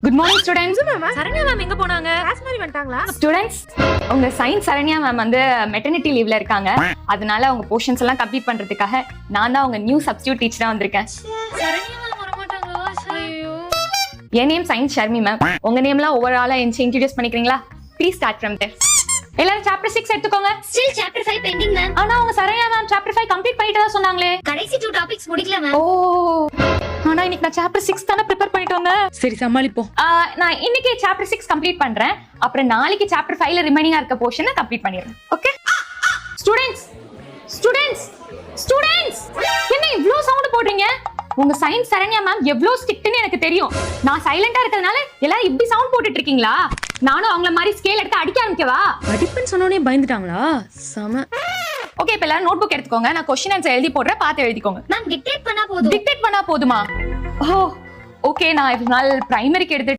Good morning students. Saranya ma'am எங்க போனாங்க? Class மாதிரி வந்துட்டாங்களா? ஸ்டூடெண்ட்ஸ், உங்க சயின்ஸ் சரண்யா மேம் வந்து மெட்டர்னிட்டி லீவ்ல இருக்காங்க. அதனால உங்க போர்ஷன்ஸ் எல்லாம் கம்ப்ளீட் பண்றதுக்காக நான் தான் உங்க நியூ சப்ஸ்டிடியூட் டீச்சரா வந்திருக்கேன். சரண்யா மேம் வர மாட்டாங்களா? ஐயோ. என் நேம் சயின்ஸ் ஷர்மி மேம். உங்க நேம்லாம் ஓவராலா இன்ட்ரோடியூஸ் பண்ணிக்கிறீங்களா? ப்ளீஸ் ஸ்டார்ட் ஃப்ரம் தேர். எல்லாரும் சாப்டர் 6 எடுத்துக்கோங்க. Still chapter 5 pending ma'am. ஆனா உங்க சரண்யா மேம் சாப்டர் 5 கம்ப்ளீட் பண்ணிட்டதா சொன்னாங்களே. கடைசி 2 topics முடிக்கல ma'am. ஓ, ஆனா இன்னைக்கு நான் சாப்டர் 6 தான ப்ரிப்பேர் பண்ணிட்டு வந்தேன். சரி சமாளிப்போம். நான் இன்னைக்கு சாப்டர் 6 கம்ப்ளீட் பண்றேன். அப்புறம் நாளைக்கு சாப்டர் 5ல ரிமைனிங்கா இருக்க போர்ஷனை கம்ப்ளீட் பண்ணிடுறேன். ஓகே ஸ்டூடெண்ட்ஸ், ஸ்டூடெண்ட்ஸ், ஸ்டூடெண்ட்ஸ், என்ன இவ்ளோ சவுண்ட் போடுறீங்க? உங்க சயின்ஸ் சரண்யா மேம் எவ்வளவு ஸ்ட்ரிக்ட்னு எனக்கு தெரியும். நான் சைலண்டா இருக்கிறதுனால எல்லாரும் இப்படி சவுண்ட் போட்டுட்டு இருக்கீங்களா? நானும் அவங்கள மாதிரி ஸ்கேல் எடுத்து அடிக்க ஆரம்பிக்கவா? அடிப்பேன்னு சொன்னோனே பயந்துட்டாங்களா? சம. ஓகே, இப்ப எல்லாரும் நோட்புக் எடுத்துக்கோங்க. நான் क्वेश्चन ஆன்சர் எழுதி போடுறேன், பார்த்து எழுதிக்கோங்க. Ma'am dictate பண்ணா போதும். டிக்டேட் பண்ணா போதுமா? ஓ ஓகே, நான் இவ்வளவு நாள் பிரைமரிக்கு எடுத்து